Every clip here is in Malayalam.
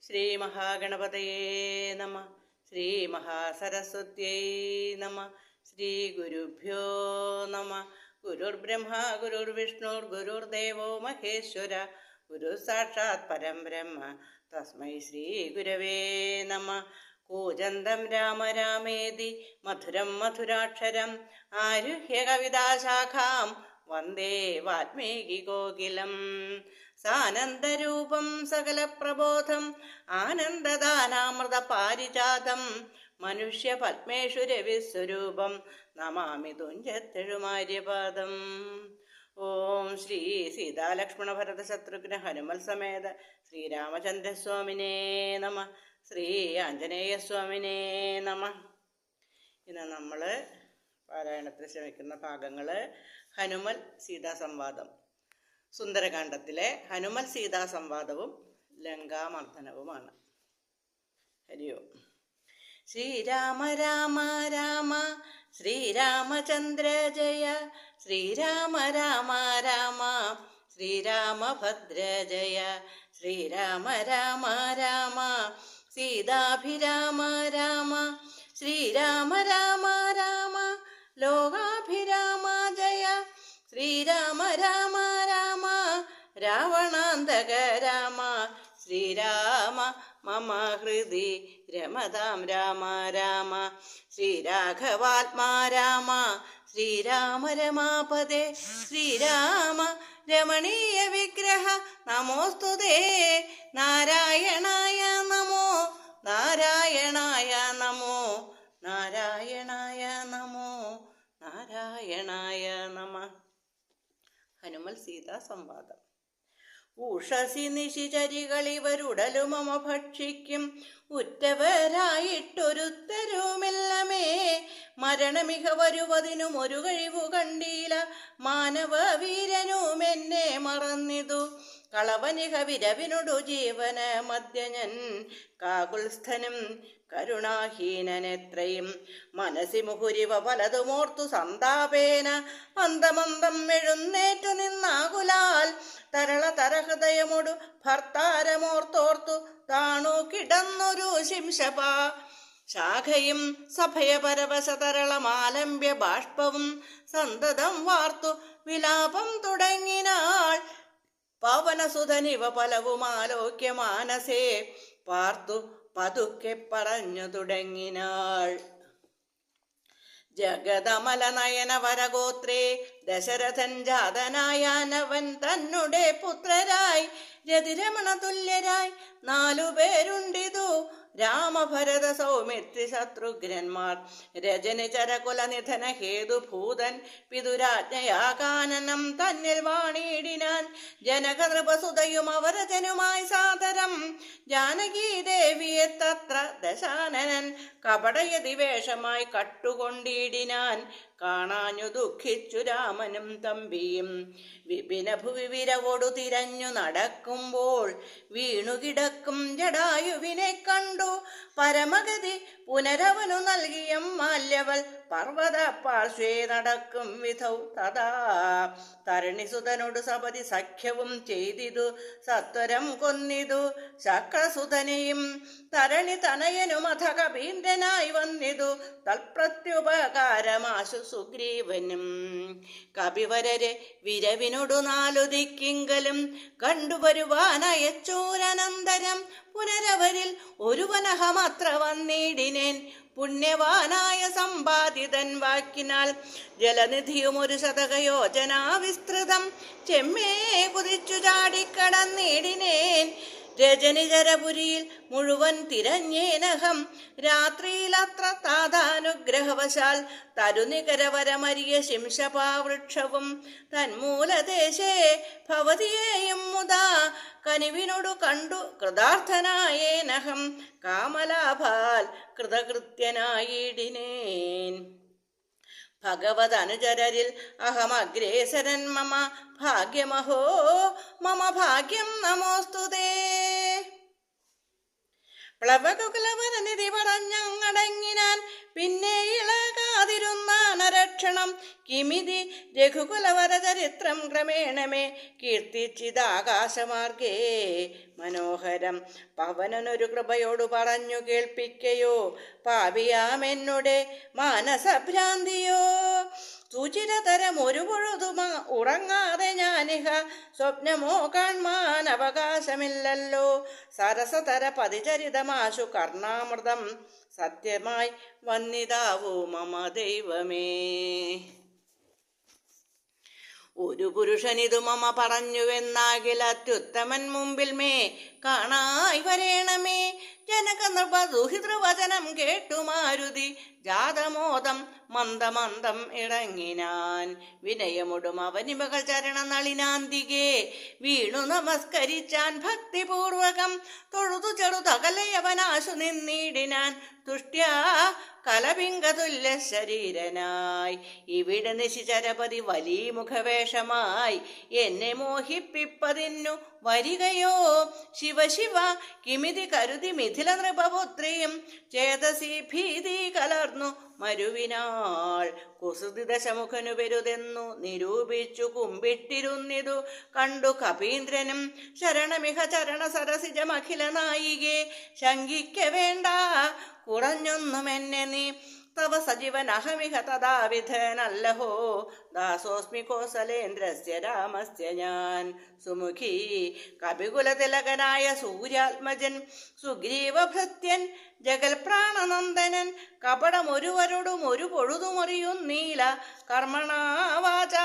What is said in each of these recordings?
ശ്രീ മഹാഗണപതയേ നമ. ശ്രീ മഹാസരസ്വത്യൈ നമ. ശ്രീ ഗുരുഭ്യോ നമ. ഗുരുർബ്രഹ്മ ഗുരുർവിഷ്ണുർ ഗുരുർദേവോ മഹേശ്വര. ഗുരു സാക്ഷാത് പരം ബ്രഹ്മ തസ്മൈ ശ്രീ ഗുരവേ നമ. കൂജന്തം രാമ രാമേതി മധുരം മധുരാക്ഷരം ആരുഹ്യ കവിതാശാഖാം വന്ദേ വാൽമീകി കോകിലം. സാനന്ദരൂപം സകല പ്രബോധം ആനന്ദദാനാമൃത പാരിജാതം മനുഷ്യ പത്മേഷു രവിസ്വരൂപം നമാമി തുഞ്ചത്തെഴുമാര്യപാദം. ഓം ശ്രീ സീതാലക്ഷ്മണ ഭരത ശത്രുഘ്ന ഹനുമൽ സമേത ശ്രീരാമചന്ദ്രസ്വാമിനേ നമ. ശ്രീ ആഞ്ജനേയസ്വാമിനേ നമ. ഇന്ന് നമ്മൾ പാരായണത്തിന് ശ്രമിക്കുന്ന ഭാഗങ്ങൾ ഹനുമൽ സീതാ സംവാദം, സുന്ദരകാന്ഡത്തിലെ ഹനുമൽ സീതാ സംവാദവും ലങ്കാമർദ്ദനവുമാണ്. ഹരിയോ. ശ്രീരാമ രാമ രാമ ശ്രീരാമചന്ദ്ര ജയ. ശ്രീരാമ രാമ രാമ ശ്രീരാമഭദ്ര ജയ. ശ്രീരാമ രാമ രാമ സീതാഭിരാമ രാമ. ശ്രീരാമ രാമ രാമ ലോകാഭിരാമ ജയ. ശ്രീരാമ രാമ രാമ രാവണാന്തക രാമ. ശ്രീരാമ മമ ഹൃദി രമതാം രാമ രാമ. ശ്രീരാഘവാത്മാ രാമ. ശ്രീരാമ രമാപദേ. ശ്രീരാമ രമണീയ വിഗ്രഹ നമോസ്തുതേ. നാരായണായ നമോ നാരായണായ നമോ നാരായണായ നമോ നാരായണായ നമ. ഹനുമൽ സീതാ സംവാദം. ഉഷസി നിശിചരികളിവരുടലു മമ ഭക്ഷിക്കും ഉറ്റവരായിട്ടൊരുത്തരുമില്ലമേ. മരണമിക വരുവതിനും ഒരു കഴിവു കണ്ടീല. മാനവ വീരനുമെന്നെ മറന്നിതു. കളവനിക വിരവിനൊടു ജീവന മദ്യനൻ കാകുൽസ്ഥനും കരുണാഹീനനെത്രയും. മനസി മുഹുരിവ പലതുമോർത്തു സന്താപേന മന്ദമന്ദം എഴുന്നേറ്റു നിന്നാകുലാൽ. തരള തരഹൃദയമൊടു ഭർത്താരമോർത്തോർത്തു താണു കിടന്നൊരു ശിംശപ. ശാഖയും സഭയപരവശ തരളമാലംബ്യ ബാഷ്പവും സന്തതം വാർത്തു വിലാപം തുടങ്ങിനാൾ. പവനസുധനിവ പലവുമാലോക്യ മാനസേ പാർത്തു പതുക്കെ പറഞ്ഞു തുടങ്ങിനാൾ. ജഗദമല നയന വരഗോത്രേ ദശരഥൻ ജാതനായാനവൻ തന്നെ പുത്രരായി രതിരമണ തുല്യരായി 4 പേരുണ്ടിതു. രാമഭരത സൗമിത്രി ശത്രുഘ്നന്മാർ. രജനി ചരകുല നിധന ഹേതുഭൂതൻ പിതുരാജ്ഞയാകാനനം തന്നിൽ വാണിയിടിനാൻ. ജനക നൃപസുതയും അവരജനുമായി സാദരം ജാനകീ ദേവിയെ തത്ര ദശാനനൻ കപടയതി വേഷമായി കട്ടുകൊണ്ടിടിനാൻ. കാണാഞ്ഞു ദുഃഖിച്ചു രാമനും തമ്പിയും. വിപിന ഭുവി വിരവോടു തിരഞ്ഞു നടക്കുമ്പോൾ വീണുകിടക്കും ജടായുവിനെ കണ്ടു. പരമഗതി പുനരവനു നൽകിയ മാല്യവൾ പർവ്വത പാർശ്വേ നടക്കും വിധൗ തഥാ. തരണിസുതനോട് സപതി സഖ്യവും ചെയ്തിതു. സത്വരം കൊന്നിതു ശക്രസുതനെയും. തരണി തനയനുമഥ കപീന്ദ്രനായി വന്നിതു. തൽപ്രത്യുപകാരമാശു സുഗ്രീവനും. കപിവരരെ വിരവിനോടു 4 ദിക്കിങ്കലും കണ്ടുവരുവാനയച്ചോരനന്തരം. പുനരവരിൽ ഒരുവനഹമത്ര വന്നിടിനേൻ. പുണ്യവാനായ സമ്പാദിതൻ വാക്കിനാൽ ജലനിധിയും 1 ശതകയോജനാ വിസ്തൃതം ചെമ്മേ കുതിച്ചു ചാടിക്കടന്നിടിനേൻ. രജനിചരപുരിയിൽ മുഴുവൻ തിരഞ്ഞേനഹം. രാത്രിയിലത്ര താതാനുഗ്രഹവശാൽ തരുനികരവരമരിയ ശിംശപാവൃക്ഷവും തന്മൂലദേശേ ഭവതിയെയും മുതാ കനിവിനോടു കണ്ടു കൃതാർത്ഥനായേനഹം. കാമലാഭാൽ കൃതകൃത്യനായിടിനേൻ. ഭഗവതനുചരരിൽ അഹമഗ്രേസരൻ മമ ഭാഗ്യമഹോ മമ ഭാഗ്യം നമോസ്തുതേ. പ്ലവകുലവരനിധി പറഞ്ഞങ്ങടങ്ങിനാൻ പിന്നെ ഇളകാതിരുന്നാനരക്ഷണം കിമിതി രഘുകുലവര ചരിത്രം ക്രമേണമേ കീർത്തിച്ചിതാകാശമാർഗേ മനോഹരം. പവനനൊരു കൃപയോടു പറഞ്ഞു കേൾപ്പിക്കയോ പാപിയാമെന്നുടെ മാനസഭ്രാന്തിയോ. സുചിരതരം ഒരു പൊഴുതുമ ഉറങ്ങാതെ ഞാനിഹ സ്വപ്നമോ കാൺമാൻ അവകാശമില്ലല്ലോ. സരസതര പതിചരിതമാശു കർണാമൃതം സത്യമായി വന്നിതാവൂ മമ ദൈവമേ. ഒരു പുരുഷനിതു മമ പറഞ്ഞുവെന്നാകിൽ അത്യുത്തമൻ മുമ്പിൽ മേ കാണായി വരേണമേ. ജനക നൃപദുഹിതൃവചനം കേട്ടു മാരുതി ജാതമോദം മന്ദമന്ദം ഇറങ്ങിനാൻ. വിനയമൊടും അവനിമകൾ ചരണ നളിനാന്തികെ വീണു നമസ്കരിച്ചാൻ ഭക്തിപൂർവകം. തൊഴുതു ചെറുതകലയവനാശു നിന്നിടിനാൻ തുഷ്ട്യാ കലപിംഗതുല്യ ശരീരനായി. ഇവിടെ നിശിചരപതി വലിയ മുഖവേഷമായി എന്നെ മോഹിപ്പിപ്പതിന്നു വരികയോ. ശിവശിവ കിമിതി കരുതി മിഥില നൃപപുത്രിയും ചേതസി ഭീതി കലർന്നു മരുവിനാൾ. കുസൃതി ദശമുഖനു പെരുതെന്നു നിരൂപിച്ചു കുമ്പിട്ടിരുന്നിതു കണ്ടു കപീന്ദ്രനും. ശരണമിഹ ചരണ സരസിജമഖില നായികെ ശങ്കിക്ക വേണ്ട കുറഞ്ഞൊന്നുമെന്നെ നീ. തവ സജീവനഹമിഹ തഥാവിധനല്ലഹോ ദാസോസ്മി കോസലേന്ദ്രസ്യ രാമസ്യ ഞാൻ. സുമുഖി കപികുലതിലകനായ സൂര്യാത്മജൻ സുഗ്രീവഭൃത്യൻ ജഗൽ പ്രാണനന്ദനൻ കപടമൊരുവരോടും ഒരു പൊഴുതുമറിയുന്നീല കർമ്മണാവാച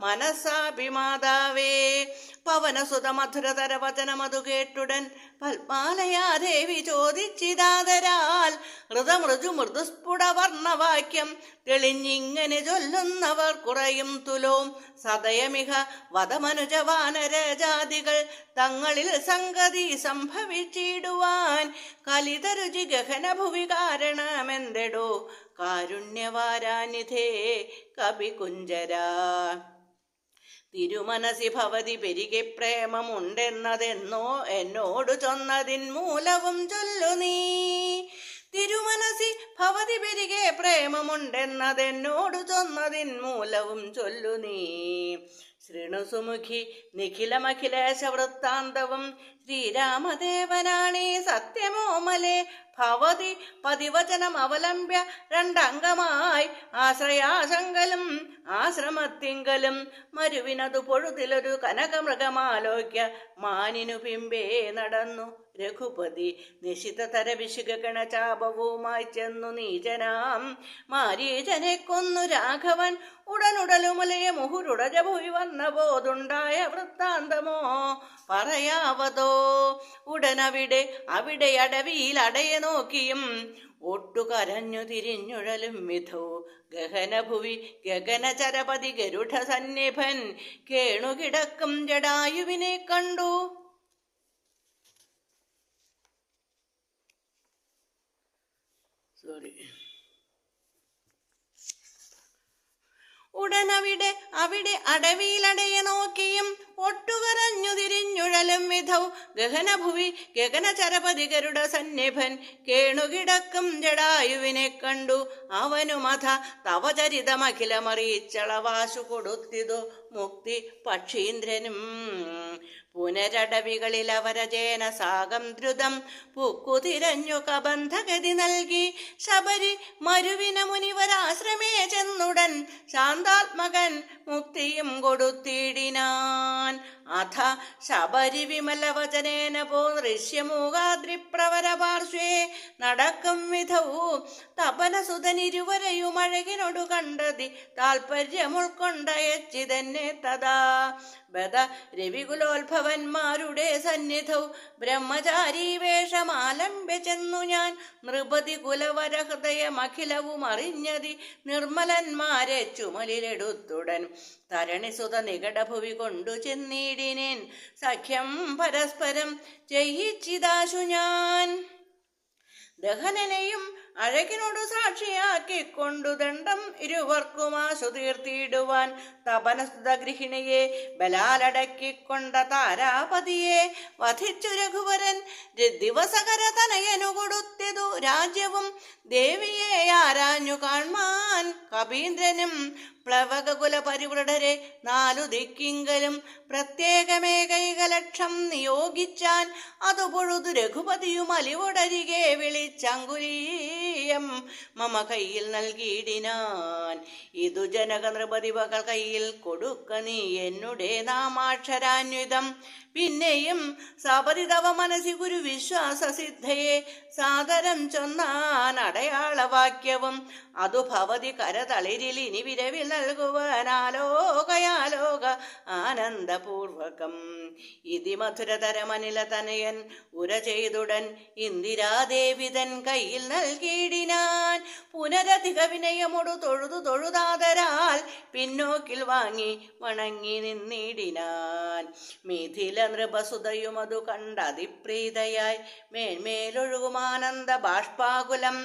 മനസ്സാഭിമാതാവേ. പവനസുത മധുരതര വചനമതു കേട്ടുടൻ പത്മാലയാദേവി ചോദിച്ചിതാതരാൽ ഹൃതമൃജു മൃദുസ്ഫുട വർണ്ണവാക്യം തെളിഞ്ഞിങ്ങനെ ചൊല്ലുന്നവർ കുറയും തുലോം. സദയമിഹ വധമനുജവാനരജാതികൾ തങ്ങളിൽ സംഗതി സംഭവിച്ചിടുവാൻ കലിതരുചി ഗഹനഭുവി കാരണമെന്തെടോ കാരുണ്യവാരാനിധേ കപികുഞ്ചരാ. തിരുമനസി ഭവതി പെരികെ പ്രേമമുണ്ടെന്നതെന്നോ എന്നോടു ചൊന്നതിൻ മൂലവും ചൊല്ലു നീ. തിരുമനസി ഭവതി പെരികെ പ്രേമമുണ്ടെന്നതെന്നോടു ചൊന്നതിൻ മൂലവും ചൊല്ലു നീ. ശൃണുസുമുഖി നിഖിലമഖിലേശ വൃത്താന്തവും ശ്രീരാമദേവനാണീ സത്യമോമലേ. ഭവതി പതിവചനം അവലംബ്യ രണ്ടംഗമായി ആശ്രയാശങ്കലും ആശ്രമത്തിങ്കലും മരുവിനതു പൊഴുതിലൊരു കനകമൃഗമാലോക്യ മാനിനു പിമ്പേ നടന്നു രഘുപതി. നിശിതതര വിശുഗണ ചാപവുമായി ചെന്നു നീചനാം മാരീചനെ കൊന്നു രാഘവൻ. ഉടനുടലുമുലയ മുഹുരുടജഭുവി വന്ന പോതുണ്ടായ വൃത്താന്തമോ പറയാവതോ. ഉടനവിടെ അടവിയിൽ അടയെ നോക്കിയും ഒട്ടുകരഞ്ഞു തിരിഞ്ഞുഴലും വിധോ ഗഹനഭുവി ഗഗനചരപതി ഗരുഡ സന്നിഭൻ കേണുകിടക്കും ജടായുവിനെ കണ്ടു. ഉടനവിടെ അടവിയിലടയെ നോക്കിയും ഒട്ടുകരഞ്ഞു തിരിഞ്ഞുഴലും വിധൗ ഗഹനഭുവി ഗഗനചരപതി ഗരുഡ സന്നിഭൻ കേണുകിടക്കും ജടായുവിനെ കണ്ടു. അവനുമഥ തവചരിതമഖിലമറിയിച്ചളവാശു കൊടുത്തിതു മുക്തി പക്ഷീന്ദ്രനും. പുനരടവികളിൽ അവരജേന സാകം ദ്രുതം പുക്കുതിരഞ്ഞു കബന്ധഗതി നൽകി. ശബരി മരുവിന മുനിവരാശ്രമേ ചെന്നുടൻ ശാന്താത്മകൻ മുക്തിയും കൊടുത്തിടിനാൻ. അഥ ശബരി വിമലവചനേന പോ ദൃശ്യമൂകാദ്രിപ്രവര പാർശ്വേ നടക്കും വിധവും തപനസുതനിരുവരെയും അഴകിനോടു കണ്ടതി താൽപര്യം ഉൾക്കൊണ്ടയച്ചിതന്നെ തഥാ. ബദ രവികുലോത്ഭവന്മാരുടെ സന്നിധൗ ബ്രഹ്മചാരി വേഷമാലംബ്യ ചെന്നു ഞാൻ. നൃപതി കുലവര ഹൃദയമഖിലവും അറിഞ്ഞതി നിർമ്മലന്മാരെ ചുമലിലെടുത്തുടൻ തരണിസുത നികടഭുവി കൊണ്ടു ചെന്നിടിനേൻ. സഖ്യം പരസ്പരം ചെയ്യിച്ചിതാശു ഞാൻ. ദഹനനെയും അഴകിനോടു സാക്ഷിയാക്കിക്കൊണ്ടു ദണ്ഡം ഇരുവർക്കുമാശു തീർത്തിയിടുവാൻ തപനസ്തുത ഗൃഹിണിയെ ബലാലടക്കിക്കൊണ്ട താരാപതിയെ വധിച്ചു രഘുവരൻ ദിവസകര തനയനു കൊടുത്തിതു രാജ്യവും ദേവിയെ ആരാഞ്ഞു കാൺമാൻ കപീന്ദ്രനും പ്ലവകുല പരിവൃഢരെ 4 ദിക്കിങ്കലും പ്രത്യേകമേകൈകലക്ഷം നിയോഗിച്ചാൻ. അതു പൊഴുതു രഘുപതിയും അലിവൊടരികെ വിളിച്ചങ്കുലീയം മമ കയ്യിൽ നൽകിയിടിനാൻ. ഇതു ജനക നൃപതിവകൾ കയ്യിൽ കൊടുക്ക നീ എന്നുടെ നാമാക്ഷരാന്വിതം. പിന്നെയും സപരിതവ മനസി ഗുരു വിശ്വാസസിദ്ധയെ സാദരം ചൊന്നാൻ അടയാളവാക്യവും. അതു ഭവതി കരതളിരിൽ ഇനി വിരവിൽ നൽകുവാനാലോകയാലോക ആനന്ദപൂർവകം. ഇതി മധുരതരമനില തനയൻ ഉര ചെയ്തുടൻ ഇന്ദിരാദേവിതൻ കയ്യിൽ നൽകിയിടിനാൻ. പുനരധിക വിനയമൊടു തൊഴുതാതരാൽ പിന്നോക്കിൽ വാങ്ങി വണങ്ങി നിന്നിടിനാൻ. മിഥില നൃപസുതയും അതു കണ്ടതിപ്രീതയായി മേന്മേലൊഴുകുമാനന്ദ ബാഷ്പാകുലം.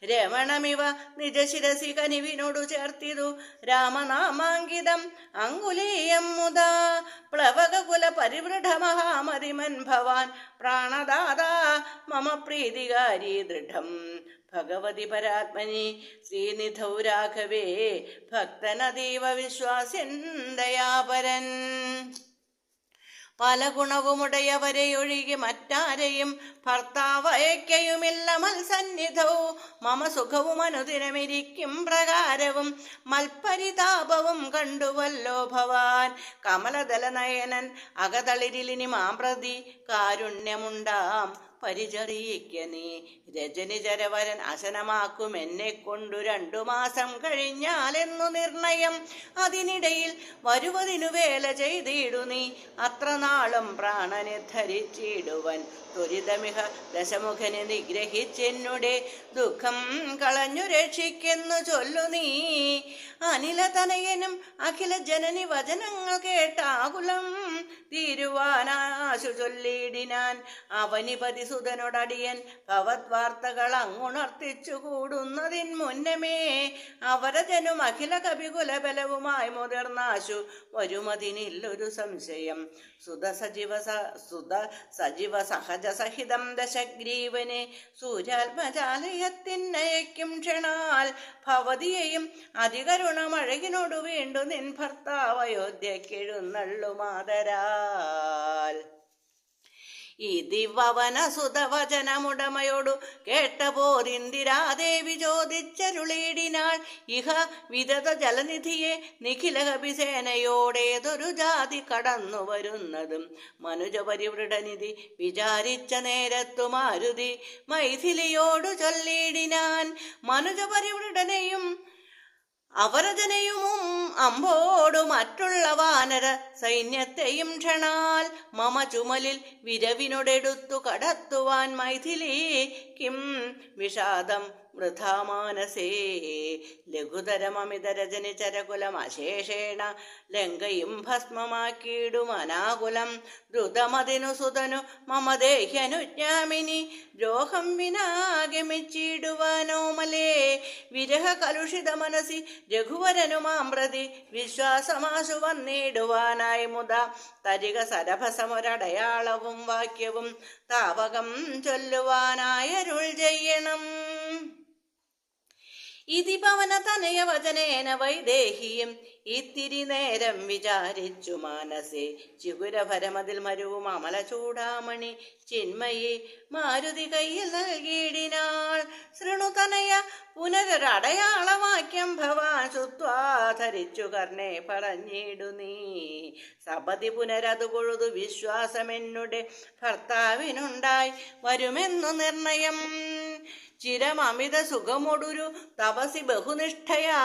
രമണമിവ നിജശിരസി കനിവിനോടു ചേർത്തിതു രാമനാമാങ്കിതം അങ്കുലീയം മുദാ. പ്ലവകുല പരിവൃഢ മഹാമതിമൻ ഭവാൻ പ്രാണദാതാ മമ പ്രീതികാരി ദൃഢം. ഭഗവതി പരാത്മനി ശ്രീനിധൗ രാഘവേ ഭക്തനതീവ വിശ്വാസ്യൻ ദയാപരൻ. പല ഗുണവുമുടയവരെ ഒഴികെ മറ്റാരെയും ഭർത്താവയക്കയുമില്ല മത്സന്നിധൗ. മമ സുഖവും അനുദിനമിരിക്കും പ്രകാരവും മൽപരിതാപവും കണ്ടുവല്ലോ ഭവാൻ. കമലദലനയനൻ അകതളിരിലിനി മാമ്പ്രതി കാരുണ്യമുണ്ടാം പരിചറിയിക്ക നീ. രജനിചരവരൻ അശനമാക്കും എന്നെ കൊണ്ടു 2 മാസം കഴിഞ്ഞാലെന്നു നിർണയം. അതിനിടയിൽ വരുവതിനു വേല ചെയ്തിടു നീ. അത്ര നാളും പ്രാണനെ ധരിച്ചിടുവൻ ത്വരിതമിഹ ദശമുഖനെ നിഗ്രഹിച്ചെന്നുടെ ദുഃഖം കളഞ്ഞു രക്ഷിക്കെന്നു ചൊല്ലു നീ. അനിലതനയനും അഖില ജനനി വചനങ്ങൾ കേട്ടാകുലം തീരുവാനാശു ചൊല്ലിയിടിനാൻ. അവനിപതി സുതനോടടിയൻ ഭവദ്വാർത്തകൾ അങ്ങുണർത്തിച്ചു കൂടുന്നതിൻ മുന്നമേ അവരജനും അഖില കവികുല ബലവുമായി മുതിർന്നാശു വരുമതിനില്ലൊരു സംശയം. സുത സജീവ സഹജ സഹിതം ദശഗ്രീവനെ സൂര്യാത്മജാലയത്തിനയക്കും ക്ഷണാൽ ഭവതിയെയും അതികരുണമഴകിനോടു വീണ്ടു നിൻ ഭർത്താവ് അയോധ്യക്കെഴുന്നള്ളുമാതരാൽ. ഇതിവവന സുതവചനമുടമയോടു കേട്ടപോരിന്ദിരാദേവി ചോദിച്ചരുളിയിടിനാൾ. ഇഹ വിദത ജലനിധിയെ നിഖിലകപിസേനയോടേതൊരു ജാതി കടന്നു വരുന്നതും മനുജപരിവൃഢനിധി വിചാരിച്ച നേരത്തു മാരുതി മൈഥിലിയോടു ചൊല്ലിയിടിനാൻ. മനുജപരിവൃഢനെയും അവരജനയും അമ്പോടു മറ്റുള്ള വാനര സൈന്യത്തെയും ക്ഷണാൽ മമ ചുമലിൽ വിരവിനോടെടുത്തു കടത്തുവാൻ മൈഥിലി കിം വിഷാദം വൃഥാമാനസേ. ലഘുതരമമിതരജനി ചരകുലമശേഷേണ ലങ്കയും ഭസ്മമാക്കിയിടും അനാകുലം. ദ്രുതമതിനു സുതനു മമ ദേഹ്യനുജ്ഞാമിനി ദ്രോഹം വിനാഗമിച്ചിടുവാനോമലേ. വിരഹ കലുഷിത മനസി രഘുവരനുമാമ്പ്രതി വിശ്വാസമാശു വന്നിടുവാനായി മുത തരിക സരഭസമൊരടയാളവും വാക്യവും താവകം ചൊല്ലുവാനായരുൾ ചെയ്യണം. ഇതി പവന തനയ വചനേന വൈദേഹിയും ഇത്തിരി നേരം വിചാരിച്ചു മാനസേ. ചിഗുരഭരമതിൽ മരുവും അമല ചൂടാമണി ചിന്മയെ മാരുതി കയ്യിൽ നൽകിയിടിനാൾ. ശൃണുതനയ പുനരടയാളവാക്യം ഭവാൻ ശ്രുത്വാ ധരിച്ചു കർണേ പറഞ്ഞിടു നീ. സപതി പുനരതു കൊഴുതു വിശ്വാസമെന്നുടെ ഭർത്താവിനുണ്ടായി വരുമെന്നു നിർണയം. ചിരമമിത സുഖമൊടുരു തപസി ബഹുനിഷ്ഠയാ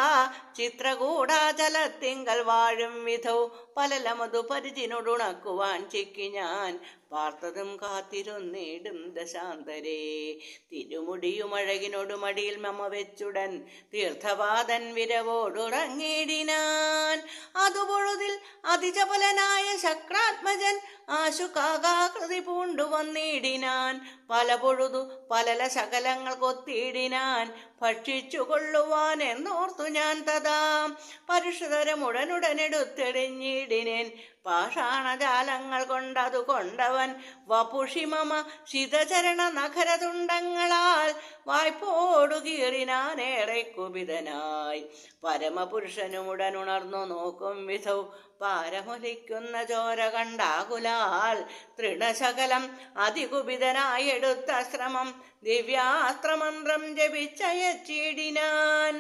ചിത്രകൂടാചലത്തിങ്കൽ വാഴും വിധൗ പലലമതു പരിചിനോടുണക്കുവാൻ ചെക്കി ഞാൻ പാർത്തതും കാത്തിരുന്നിടും ദശാന്തരേ. തിരുമുടിയുമഴകിനോടു മടിയിൽ മമ വെച്ചുടൻ തീർത്ഥപാദൻ വിരവോടുറങ്ങിടിനാൻ. അതുപൊഴുതിൽ അതിചപലനായ ശക്രാത്മജൻ ആശുകാകാകൃതി പൂണ്ടുവന്നിടിനാൻ. പല പൊഴുതു പലല ശകലങ്ങൾ കൊത്തിയിടിനാൻ ഭക്ഷിച്ചു കൊള്ളുവാൻ എന്നോർത്തു ഞാൻ തഥാ. പരുഷതരമുടനുടനെടുത്തെടിഞ്ഞിടിനേൻ പാഷാണജാലങ്ങൾ കൊണ്ടതു കൊണ്ടവൻ വപുഷിമമ ശിതചരണ നഖരതുണ്ടങ്ങളാൽ വായ്പോടു കീറിനാനേറെ കുപിതനായി. പരമപുരുഷനുമുടനുണർന്നു നോക്കും വിധൗ പാരമൊലിക്കുന്ന ചോര കണ്ടാകുലാൽ തൃണശകലം അതികുപിതനായി എടുത്ത ശ്രമം ദിവ്യാസ്ത്രമന്ത്രം ജപിച്ചയച്ചിടിനാൻ.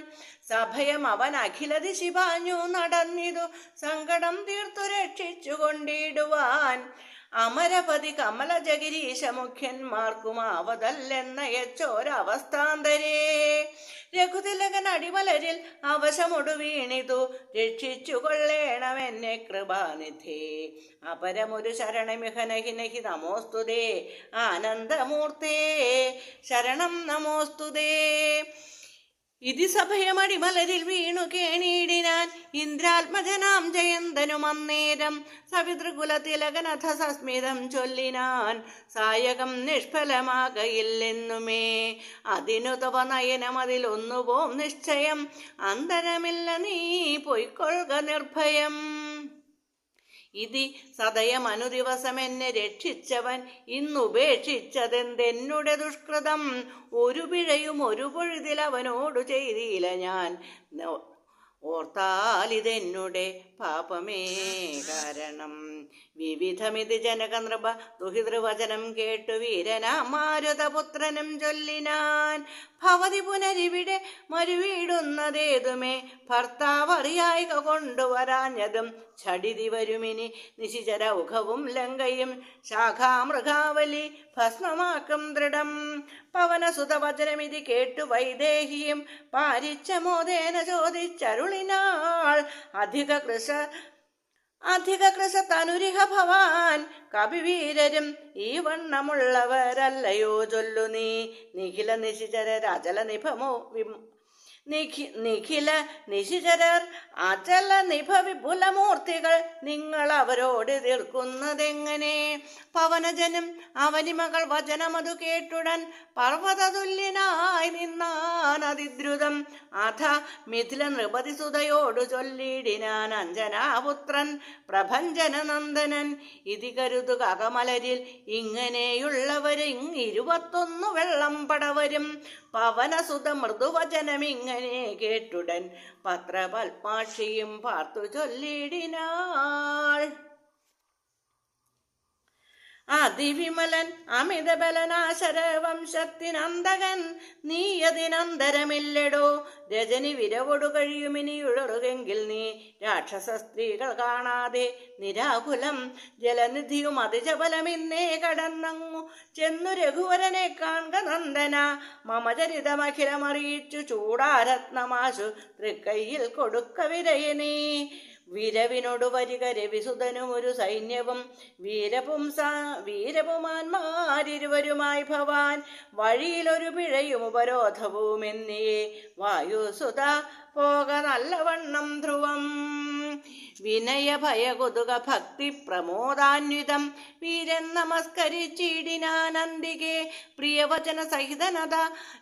സഭയം അവൻ അഖിലദിശി പാഞ്ഞു നടന്നിതു സങ്കടം തീർത്തു രക്ഷിച്ചു കൊണ്ടിടുവാൻ. അമരപതി കമലജഗിരീശ മുഖ്യന്മാർക്കും ആവതല്ലെന്നയച്ചോരവസ്ഥാന്തരേ. രഘുതിലകൻ അടിമലരിൽ അവശമൊടു വീണിതു രക്ഷിച്ചു കൊള്ളേണമെന്നെ കൃപാനിധേ. അപരമൊരു ശരണമിഹനഹിനഹി നമോസ്തുതേ ആനന്ദമൂർത്തേ ശരണം നമോസ്തുതേ. ഇതി സഭയമടിമലരിൽ വീണു കേണിയിടിനാൻ ഇന്ദ്രാത്മജനാം ജയന്തനും അന്നേരം. സവിതൃകുലതിലകനഥ സസ്മിതം ചൊല്ലിനാൻ സായകം നിഷ്ഫലമാകയില്ലെന്നുമേ. അതിനു തവ നയനം അതിലൊന്നുപോം നിശ്ചയം അന്തരമില്ല നീ പൊയ്ക്കൊള്ളുക നിർഭയം. ഇതി സദയമനുദിവസം എന്നെ രക്ഷിച്ചവൻ ഇന്നുപേക്ഷിച്ചതെന്തെന്നുടെ ദുഷ്കൃതം. ഒരു പിഴയും ഒരു പൊഴുതിൽ അവനോടു ചെയ്തില്ല ഞാൻ. ഓർത്താലിതെന്നുടെ പാപമേ കാരണം. വിവിധമിതി ജനകനൃപ ദുഹിതൃവചനം കേട്ടു വീരനാം മാരുതപുത്രനും ചൊല്ലിനാൻ. ഭവതി പുനരിവിടെ മരുവീടുന്നതേതുമേ ഭർത്താവറിയായിക കൊണ്ടുവരാഞ്ഞതും ഛടിതി വരുമിനി നിശിചരൗഘവും ലങ്കയും ശാഖാമൃഗാവലി ഭസ്മമാക്കും ദൃഢം. പവനസുതവചനമിതി കേട്ടു വൈദേഹിയും പാരിച്ച മോദേന ചോദിച്ചരുളിനാൾ. അധിക കൃശ തനുരിഹ ഭവാൻ കവിവീരരും ഈ വണ്ണമുള്ളവരല്ലയോ ചൊല്ലു നീ. നിഖില നിശിചര അചല നിഭമോ നിഖില നിശിചരർ അചല നിഭ വിപുലമൂർത്തികൾ നിങ്ങൾ അവരോട് തീർക്കുന്നതെങ്ങനെ. പവനജനും അവനിമകൾ വചനമതു കേട്ടുടൻ പർവ്വതതുല്യനായി നിന്നാൻ അതിദ്രുതം. അഥ മിഥില നൃപതിസുതയോടു ചൊല്ലിടിനാൻ അഞ്ജനാപുത്രൻ പ്രഭഞ്ജനനന്ദനൻ. ഇതി കരുതുക അകമലരിൽ ഇങ്ങനെയുള്ളവരിങ്ങിരുപത്തൊന്നു വെള്ളം പടവരും. പവനസുത മൃദുവചനമിങ്ങനെ കേട്ടുടൻ പത്രപത്മാക്ഷിയും പാർത്തു ചൊല്ലിടിനാൾ. അതിവിമലൻ അമിതബലനാശരവംശത്തിനന്തകൻ നീയതിനന്തരമില്ലടോ. രജനി വിരവൊടു കഴിയുമിനിയുഴറുകെങ്കിൽ നീ രാക്ഷസ സ്ത്രീകൾ കാണാതെ നിരാകുലം ജലനിധിയും അതിജബലമിന്നേ കടന്നങ്ങു ചെന്നു രഘുവരനെ കാൺക നന്ദന. മമചരിതമഖിലമറിയിച്ചു ചൂടാരത്നമാശു തൃക്കൈയിൽ കൊടുക്ക വിരയനീ. വിരവിനോടു വരിക രവിസുതനും ഒരു സൈന്യവും വീരപുമാന്മാരിരുവരുമായി ഭവാൻ. വഴിയിലൊരു പിഴയും ഉപരോധവും എന്നിയേ വായുസുത പോക നല്ലവണ്ണം ധ്രുവം. വിനയ ഭയകുതുക ഭക്തി പ്രമോദാന്വിതം വീരൻ നമസ്കരിച്ചിടിനാനന്ദികെ. പ്രിയവചന സഹിതനത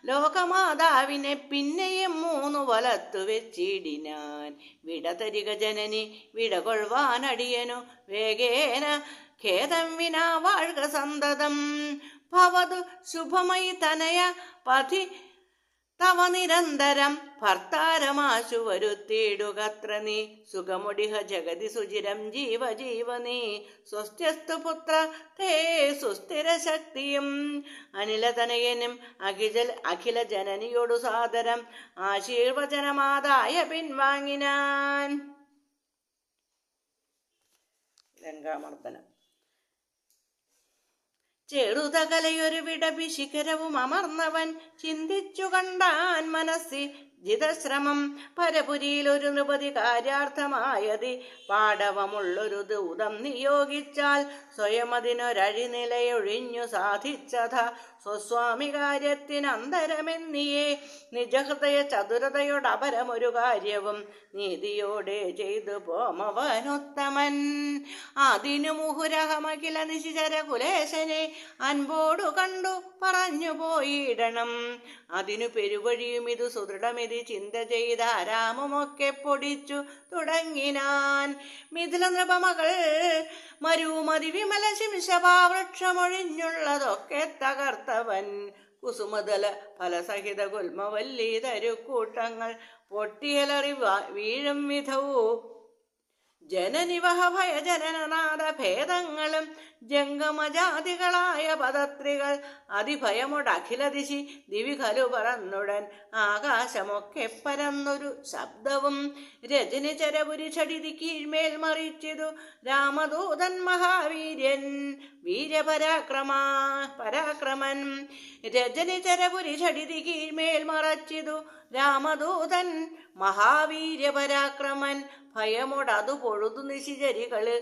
ലോകമാതാവിനെ പിന്നെയും 3 വലത്തു വെച്ചിടിനാൻ. വിടതരിക ജനനി വിടകൊള്ളുവാനടിയനു വേഗേന ഖേദം വിനാ വാഴ്ക സന്തതം. ഭവതു ശുഭമയി തനയ പഥി തവ നിരന്തരം ഭർത്താരമാശു വരുത്തിയിടുകത്ര നീ. സുഖമുടിഹ ജഗതി സുചിരം ജീവനീ. സ്വസ്ത്യസ്തു പുത്ര തേ സുസ്ഥിര ശക്തിയും. അനിലതനയനും അഖില ജനനിയോടു സാദരം ആശീർവചനമാതായ പിൻവാങ്ങിനാൻ. ലങ്കാമർദ്ദനം. ചെറുതകലയൊരു വിടപി ശിഖരവും അമർന്നവൻ ചിന്തിച്ചു കണ്ടാൻ മനസ്സി ജിതശ്രമം പരപുരിയിൽ ഒരു നൃപതി കാര്യാർത്ഥമായതി പാടവമുള്ളൊരു ദൂതം നിയോഗിച്ചാൽ സ്വയം അതിനൊരഴിനിലയൊഴിഞ്ഞു സാധിച്ചത സ്വസ്വാമി കാര്യത്തിനന്തരമെന്നിയേ നിജഹൃദയ ചതുരതയോടപരമൊരു കാര്യവും നീതിയോടെ ചെയ്തു പോമവനുത്തമൻ. അതിനു മുഹുരഹമഖില നിശിചര കുലേശനെ അൻപോടു കണ്ടു പറഞ്ഞു പോയിടണം. അതിനു പെരുവഴിയും ഇത് സുദൃഢമിതി ചിന്ത ചെയ്ത ആരാമമൊക്കെ പൊടിച്ചു തുടങ്ങിനാൻ. മിഥില നൃപമകൾ മരുമതി വിമല ശിംശഭാവൃക്ഷമൊഴിഞ്ഞുള്ളതൊക്കെ തകർത്തവൻ. കുസുമതല ഫലസഹിത ഗുൽമവല്ലി തരുക്കൂട്ടങ്ങൾ പൊട്ടിയലറി വീഴും വിധവും ജനനിവഹ ഭയജനനാദ ഭേദങ്ങളും ജംഗമജാതികളായ പദത്രികൾ അതിഭയമൊടഖില ദിശി ദിവിഖലു പറന്നുടൻ ആകാശമൊക്കെ പരന്നൊരു ശബ്ദവും രജനി ചരപുരി ചടിതി കീഴ്മേൽ മറിച്ചിതു രാമദൂതൻ മഹാവീര്യൻ പരാക്രമൻ. രജനി ചരപുരി ചടിതി കീഴ്മേൽ മറച്ചിതു രാമദൂതൻ മഹാവീര്യ പരാക്രമൻ. ഭയമൊടതു പൊഴുതു നിശിചരികള്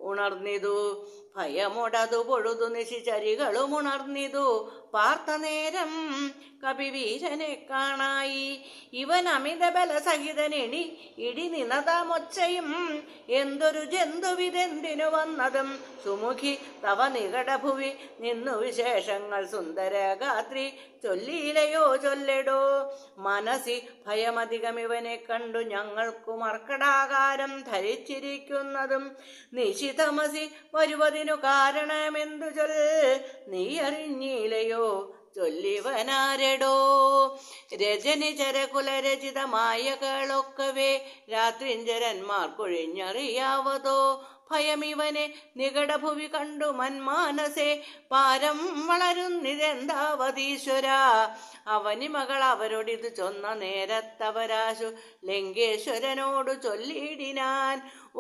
ഉണർന്നിതു നിശിചരികളും ഉണർന്നിതു. പാർത്ത നേരം കപിവീരനെ കാണായി. ഇവൻ അമിത ബലസഹിതനെണി ഇടി നിനതാമൊച്ചയും എന്തൊരു ജന്തുവിതെന്തിനു വന്നതും സുമുഖി തവ നികടഭുവി നിന്നു വിശേഷങ്ങൾ സുന്ദരഗാത്രി ചൊല്ലിയിലയോ ചൊല്ലെടോ. മനസ്സി ഭയമധികം ഇവനെ കണ്ടു ഞങ്ങൾക്കു മർക്കടാകാരം ധരിച്ചിരിക്കുന്നതും നിശിതമസി വരുവതിനു കാരണമെന്തു ചൊൽ നീ അറിഞ്ഞില്ലയോ ചൊല്ലിവനാരെടോ. രജനി ചരകുലരചിതമായകളൊക്കവേ രാത്രിഞ്ചരന്മാർക്കൊഴിഞ്ഞറിയാവതോ. ഭയമിവനെ നികടഭുവി കണ്ടു മന്മാനസേ പാരം വളരുന്നിതെന്താവതീശ്വര. അവനി മകൾ അവരോടിത് ചൊന്ന നേരത്തവരാശു ലങ്കേശ്വരനോടു ചൊല്ലിയിടിനാൻ.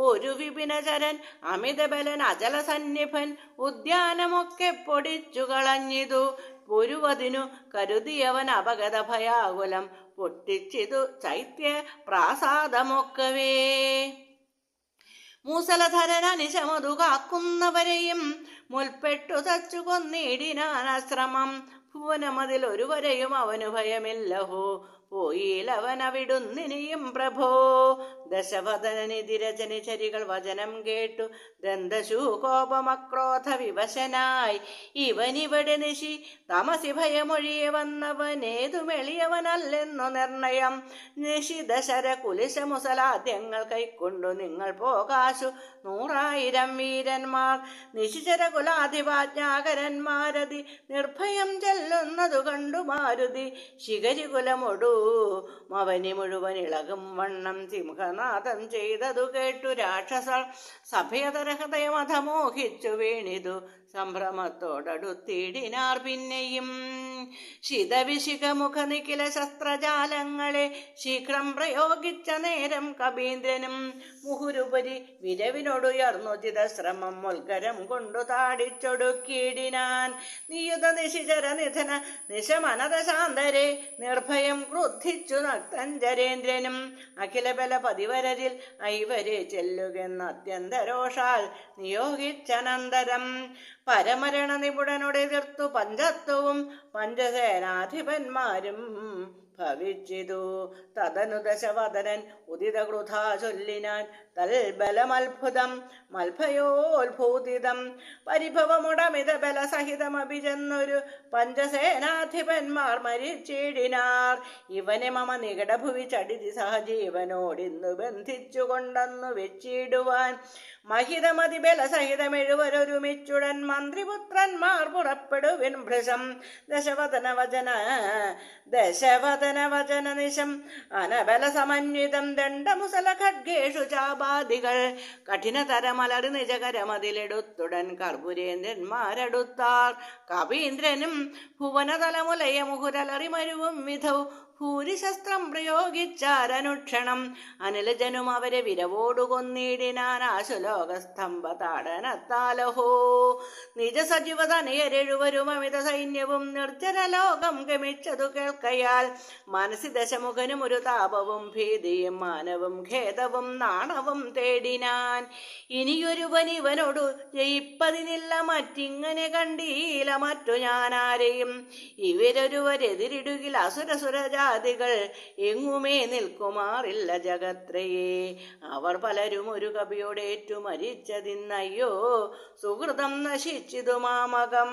ഒരു വിപിനചരൻ അമിതബലൻ അചല സന്നിഭൻ ഉദ്യാനമൊക്കെ പൊടിച്ചു കളഞ്ഞിതു. പൊരുവതിനു കരുതിയവൻ അപഗത ഭയാകുലം പൊട്ടിച്ചിതു ചൈത്യ പ്രാസാദമൊക്കവേ. മൂസലധരൻ അനിശമതു കാക്കുന്നവരെയും മുൽപ്പെട്ടു തച്ചു കൊന്നിടിനാനാശ്രമം. ഭുവനമതിൽ ഒരുവരെയും അവനു ഭയമില്ലഹോ പോയിലവനവിടുന്നിനിയും പ്രഭോ. ദശവദനനിധിരചനി ചരികൾ വചനം കേട്ടു ദന്തശൂ കോപമക്രോധ വിവശനായി. ഇവനിവിടെ നിശി തമസി ഭയമൊഴിയെ വന്നവനേതുമെളിയവനല്ലെന്നു നിർണയം. നിശിദശര കുലിശമുസലാദ്യങ്ങൾ കൈക്കൊണ്ടു നിങ്ങൾ പോകാശു 100,000 വീരന്മാർ. നിശിചര കുലാധിപാജ്ഞാകരന്മാരതി നിർഭയം ചെല്ലുന്നതു കണ്ടു മാരുതി ശിഖരികുലമൊടു മവനി മുഴുവൻ ഇളകും വണ്ണം സിംഹനാഥം ചെയ്തതു കേട്ടു രാക്ഷസ സഭയതര ഹൃദയമധമോഹിച്ചു വീണിതു സംഭ്രമത്തോടടുത്തിടിനാർ. പിന്നെയും ശിതവിശിഖമുഖ നിഖില ശസ്ത്രജാലങ്ങളെ ശീഘ്രം പ്രയോഗിച്ച നേരം കപീന്ദ്രനും മുഹുരുപരി വിരവിനോടുയർന്നു ചിതശ്രമം മുൽക്കരം കൊണ്ടു താടിച്ചൊടുക്കിയിടിനാൻ. നിയുത നിശിചര നിധന നിശമനത ശാന്തരെ നിർഭയം ക്രുദ്ധിച്ചു നക്തഞ്ചരേന്ദ്രനും അഖില ബല പതിവരരിൽ ഐവരെ ചെല്ലുകെന്ന് അത്യന്തരോഷാൽ നിയോഗിച്ചനന്തരം പരമരണ നിപുണനോട് എതിർത്തു പഞ്ചത്വവും പഞ്ചസേനാധിപന്മാരും ഭവിച്ചിതു. തദനു ദശവദനൻ ഉദിത ക്രുധാ ചൊല്ലിനാൻ തൽബലമത്ഭുതം മൽഭയോത്ഭൂതിതം. പരിഭവമുടമിത ബലസഹിതമഭിചെന്നൊരു പഞ്ചസേനാധിപന്മാർ മരിച്ചിടിനാർ. ഇവനെ മമ നികടഭുവി ചടിതി സഹജീവനോടിന്നു ബന്ധിച്ചു കൊണ്ടെന്നു വെച്ചിടുവാൻ മഹിതമതി ബലസഹിതമെഴുവരൊരുമിച്ചുടൻ മന്ത്രിപുത്രന്മാർ പുറപ്പെടുവിൻ ഭൃശം. ദശവദന നിശം അനബല സമന്വിതം ദണ്ഡമുസല ഖഡ്ഗേഷു ചാപാദികൾ കഠിനതരമലറി നിജകരമതിലെടുത്തുടൻ കർപ്പുരേന്ദ്രന്മാരെടുത്താർ. കവീന്ദ്രനും ഭുവനതലമുലയ മുഹുരലറി മരുവും വിധൗ ഭൂരിശസ്ത്രം പ്രയോഗിച്ചാരനുക്ഷണം. അനിലജനും അവരെ വിരവോടു കൊന്നിടിനാൻ ആശുലോകസ്തംഭ താടനത്താലഹോ. നിജസജീവതനയരെഴുവരും അമിത സൈന്യവും നിർജ്ജരലോകം ഗമിച്ചതു കേൾക്കയാൽ മനസ്സി ദശമുഖനും ഒരു താപവും ഭീതിയും മാനവും ഖേദവും നാണവും തേടിനാൻ. ഇനിയൊരുവൻ ഇവനോടു ജയിപ്പതിനില്ല, മറ്റിങ്ങനെ കണ്ടീല മറ്റു ഞാനാരെയും. ഇവരൊരുവരെതിരിടുകിൽ അസുരസുരജാതികൾ എങ്ങുമേ നിൽക്കുമാറില്ല ജഗത്രയെ. അവർ പലരും ഒരു കവിയോടേറ്റു മരിച്ചതിന്നയ്യോ സുഹൃതം നശിച്ചിതു മാമകം.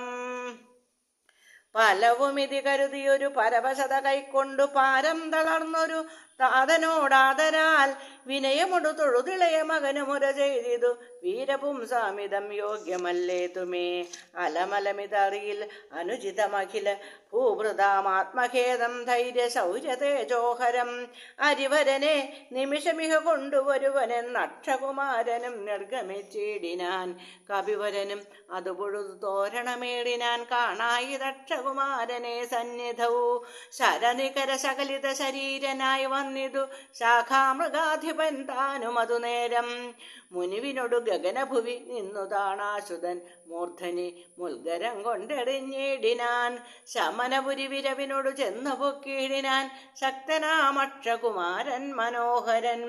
പലവും ഇതി കരുതിയൊരു പരവശത കൈക്കൊണ്ടു പാരം തളർന്നൊരു താതനോടാദരാൽ വിനയമൊടു തൊഴുതിളയ മകനുമുര ചെയ്തിതു വീരപുംസാമിതം യോഗ്യമല്ലേ തുമേ. അലമലമിതറിയിൽ അനുചിതമഖില ഭൂഭൃതാമാത്മഖേദം ധൈര്യ ശൗര്യതേജോഹരം. അരിവരനെ നിമിഷമിക കൊണ്ടുവരുവനെന്നക്ഷകുമാരനും നിർഗമിച്ചിടിനാൻ. കവിവരനും അത് പൊഴുതു തോരണമേടിനാൻ കാണായി ദക്ഷകുമാരനെ സന്നിധൗ. ശരനികര ശകലിത ശരീരനായി വന്നിതു ശാഖാമൃഗാധിപൻ താനും അതു നേരം. മുനിവിനോടു ഗഗനഭുവി നിന്നു താണാശുതൻ മൂർധനി മുൽഗരം കൊണ്ടെറിഞ്ഞിടിനാൻ. ശമനപുരി വിരവിനോടു ചെന്നു പൊക്കിയിടിനാൻ ശക്തനാമക്ഷകുമാരൻ മനോഹരൻ.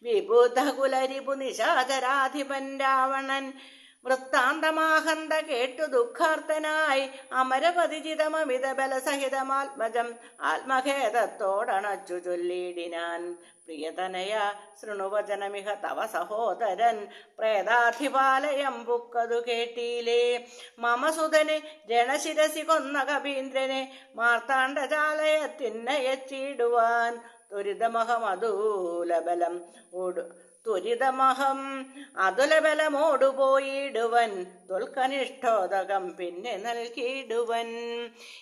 വിബുധകുലരിപു നിശാചരാധിപൻ രാവണൻ വൃത്താന്തമാഹന്ത കേട്ടു ദുഃഖാർത്തനായി അമരപതിജിതമമിത ബലസഹിതമാത്മജം ആത്മഖേദത്തോടണച്ചു ചൊല്ലിടിനാൻ. പ്രിയതനയ ശൃണുവചനമിഹ തവ സഹോദരൻ പ്രേതാധിപാലയം പുക്കതു കേട്ടീലേ. മമസുതനെ രണശിരസി കൊന്ന കവീന്ദ്രനെ മാർത്താണ്ഡജാലയത്തിന്നയച്ചിടുവാൻ ത്വരിതമഹമദൂലബലം അതുലബലമോടുപോയിടുവൻ തൊൽക്കനിഷ്ഠോദകം പിന്നെ നൽകിയിടുവൻ.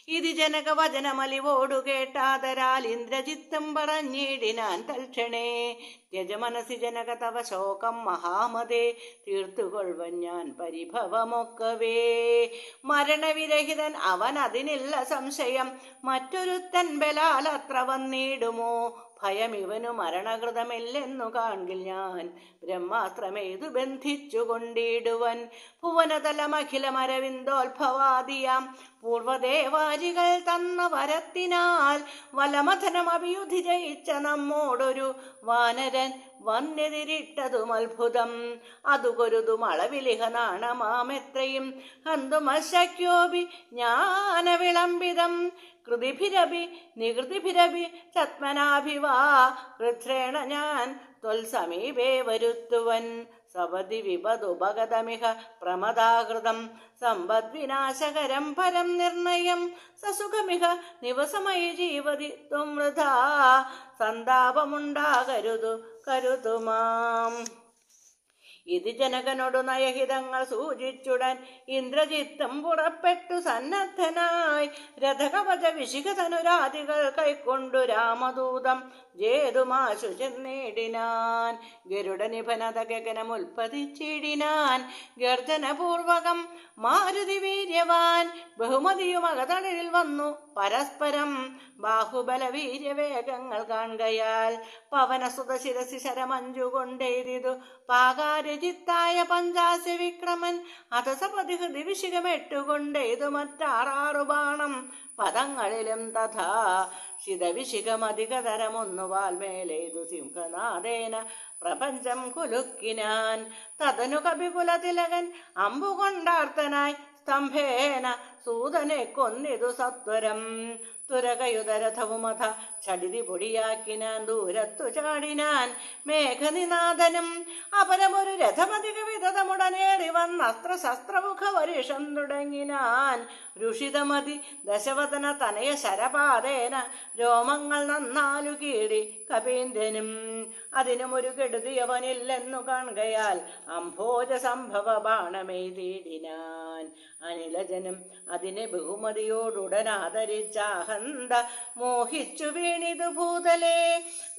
ഇത് ജനകവചനമലിവോടു കേട്ടാതരാൽ ഇന്ദ്രജിത്തം പറഞ്ഞിടിനാൻ തൽക്ഷണേ. ത്യജമനസി ജനക തവ ശോകം മഹാമതേ തീർത്തുകൊള്ളുവൻ ഞാൻ പരിഭവമൊക്കവേ. മരണവിരഹിതൻ അവൻ അതിനില്ല സംശയം, മറ്റൊരുത്തൻ ബലാൽ അത്ര വന്നിടുമോ. ഭയം ഇവനു മരണകൃതമില്ലെന്നു കാൺകിൽ ഞാൻ ബ്രഹ്മാസ്ത്രമെയ്തു ബന്ധിച്ചു കൊണ്ടിടുവൻ. ഭുവനതലമഖിലമരവിന്ദോത്ഭവാദിയാം പൂർവദേവാരികൾ തന്ന വരത്തിനാൽ വലമഥനം അഭിയുധി ജയിച്ച നമ്മോടൊരു വാനരൻ വന്നെതിരിട്ടതും അത്ഭുതം. അതുകൊരുതും അളവിലിഹ നാണമാമെത്രയും ഹന്തുമശക്യോപി ജ്ഞാനവിളംബിതം. കൃതിഭിരഭി നികൃതിഭിരഭി ചത്മനാഭിവാ കൃച്ഛ്രേണ ഞാൻ ത്വൽസമീപേ വരുത്തുവൻ. സപതി വിപദുപഗതമിഹ പ്രമദാകൃതം സമ്പദ്വിനാശകരം പരം നിർണയം. സസുഖമിഹ നിവസമയ ജീവതി ത്വം വൃഥാ സന്താപമുണ്ടാകരുതു കരുതുമാം. ഇത് ജനകനോടു നയഹിതങ്ങൾ സൂചിച്ചുടൻ ഇന്ദ്രജിത്തം പുറപ്പെട്ടു സന്നദ്ധനായി. രഥകവച വിശിഖധനുരാദികൾ കൈക്കൊണ്ടു രാമദൂതം ജേതുമാശു ചെന്നിടിനാൻ. ഗരുഡനിഭനത ഗഗനമുൽപ്പതിച്ചിടിനാൻ ഗർജനപൂർവകം മാരുതി വീര്യവാൻ. ബഹുമതിയുമകതളിൽ വന്നു പരസ്പരം ബാഹുബല വീര്യവേഗങ്ങൾ കാൺകയാൽ. പവനസുതശിരസി ശരമഞ്ചു കൊണ്ടെയ്തിതു പാകാരജിത്തായ പഞ്ചാസ്യ വിക്രമൻ. അധസപതി ഹൃദി വിശിഖമെട്ടുകൊണ്ടെയ്തു മറ്റാറാറു ബാണം പദങ്ങളിലും തഥാ. ശിതവിശിഖമധികതരമൊന്നു വാൽമേലെയ്തു സിംഹനാദേന പ്രപഞ്ചം കുലുക്കിനാൻ. തതനു കപികുലതിലകൻ അമ്പുകൊണ്ടാർത്തനായി സ്തംഭേന സൂതനെ കൊന്നിതു സത്വരം. തുരകയുധരഥവുമഥ ചടിതി പൊടിയാക്കിനാൻ ദൂരത്തു ചാടിനാൻ മേഘനിനാഥനും. അപരമൊരു രഥമധിക വിധതമുടനേറി വന്നസ്ത്ര ശസ്ത്രമുഖ വരിഷം തുടങ്ങിനാൻ. രുഷിതമതി ദശവദന തനയ ശരപാതേന രോമങ്ങൾ നന്നാലു കീടി കപീന്ദ്രനും. അതിനുമൊരു കെടുതിയവനില്ലെന്നു കാണുകയാൽ അംഭോജ സംഭവ ബാണമെയ്തിടിനാൻ. അനിലജനും അതിനെ ബഹുമതിയോടുടനാദരിച്ചാഹന്ത മോഹിച്ചു വീണിതു ഭൂതലേ.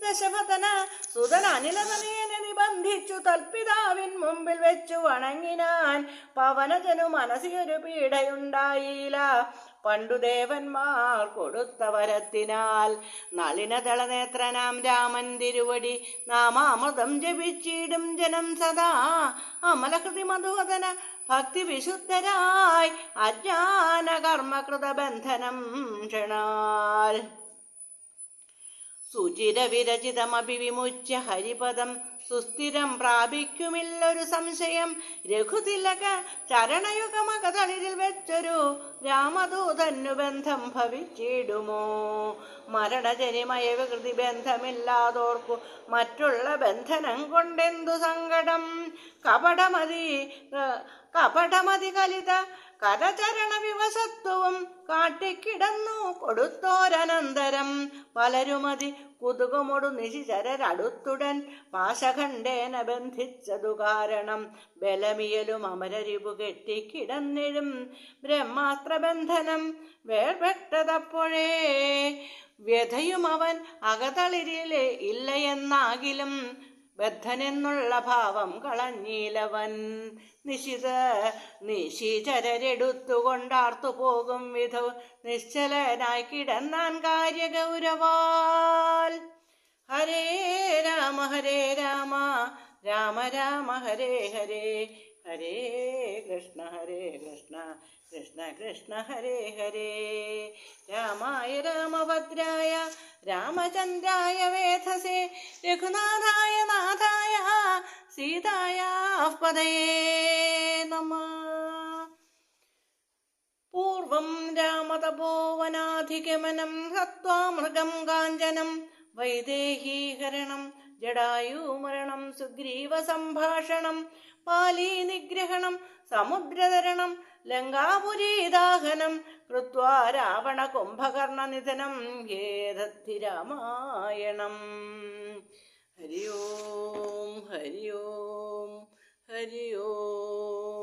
ദശവദന സുതൻ അനിലതനയനെ നിബന്ധിച്ചു തൽപിതാവിൻ മുമ്പിൽ വെച്ചു വണങ്ങിനാൻ. ചൊല്ലുവാൻ പവനജനു മനസ്സിയൊരു പീഡയുണ്ടായില്ല. പണ്ടു ദേവന്മാർ കൊടുത്ത വരത്തിനാൽ നളിനദളനേത്രനാം രാമൻ തിരുവടി നാമാമൃതം ജപിച്ചിടും ജനം സദാ. അമലകൃതി മധുവദന ഭക്തി വിശുദ്ധരായി അജ്ഞാന കർമ്മകൃത ബന്ധനം ക്ഷണാൽ. സുചിരവിരചിതമഭിവിമുച്യ ഹരിപദം സുസ്ഥിരം പ്രാപിക്കുമില്ലൊരു സംശയം. രഘുതിലക ചരണയുഗമകതളിരിൽ വെച്ചൊരു രാമദൂതന്നു ബന്ധം ഭവിച്ചിടുമോ? മരണജനിമയ വികൃതി ബന്ധമില്ലാതോർക്കു മറ്റുള്ള ബന്ധനം കൊണ്ടെന്തു സങ്കടം? കപടമതി കലിത കരചരണ വിവശത്വവും കാട്ടിക്കിടന്നു കൊടുത്തോരനന്തരം. പലരുമതി കുതുകമൊടു നിശിചരടുത്തുടൻ പാശഖണ്ഡേന ബന്ധിച്ചതു കാരണം. ബലമിയലും അമരരിപു കെട്ടിക്കിടന്നിടും ബ്രഹ്മാസ്ത്രബന്ധനം വേർപെട്ടതപ്പോഴേ. വ്യഥയും അവൻ അകതളിരിലെ ഇല്ലയെന്നാകിലും ബദ്ധനെന്നുള്ള ഭാവം കളഞ്ഞിലവൻ. നിശിചരരെടുത്തുകൊണ്ടാർത്തു പോകും വിധു നിശ്ചലനായി കിടന്നാൻ കാര്യഗൗരവാൽ. ഹരേ രാമ രാമ രാമ ഹരേ ഹരേ, ഹരേ കൃഷ്ണ കൃഷ്ണ കൃഷ്ണ ഹരേ ഹരേ. രാമായ രാമഭദ്രായ രാമചന്ദ്രായ വേധസേ രഘുനാഥായ നാഥായ സീതായാ പദയേ നമഃ. പൂർവം രാമതപോവനാധിഗമനം ഹത്വാ മൃഗം കാഞ്ചനം വൈദേഹീഹരണം ജടായൂമരണം സുഗ്രീവ സംഭാഷണം പാലീ നിഗ്രഹണം സമുദ്രതരണം ലങ്കാപുരീദാഹനം കൃത്വാ രാവണ കുംഭകർണ നിധനം ഹേതദ്ധി രാമായണം. ഹരി ഓം ഹരി ഓം ഹരി ഓം.